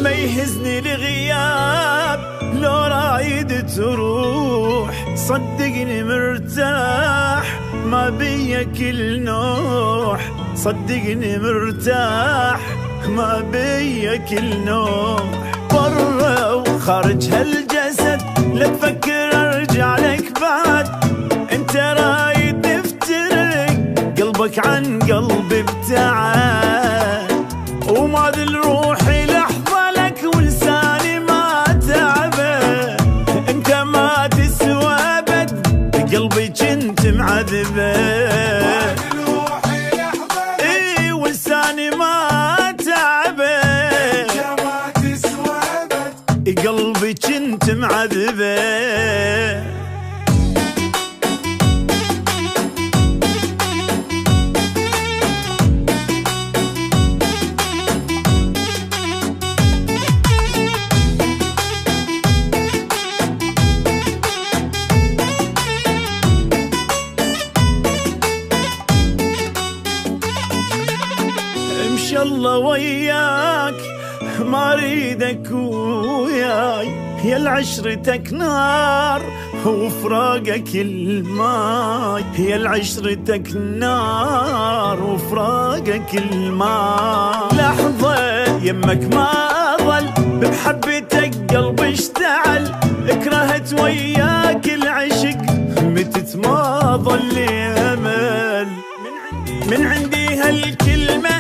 ما يهزني الغياب لو رايد تروح، صدقني مرتاح ما بيا كل نوح، صدقني مرتاح ما بيا كل نوح. برا وخارج هالجسد لا تفكر ارجع لك بعد، انت رايد تفترق قلبك عن قلبي ابتعد، وما ذل روحي لحظة لك ولساني ما تعبه، انت ما تسوى ابد قلبي جنت معذبه، اي ولساني ما تعبه، انت ما تسوى ابد قلبي جنت معذبه. إن شاء الله وياك ما اريدك وياي، يا العشرتك نار وفراقك الماي، يا العشرتك نار وفراقك الماي. لحظة يمك ما ظل بمحبتك قلبي اشتعل، كرهت وياك العشق متت ما ظل امل، من عندي هالكلمة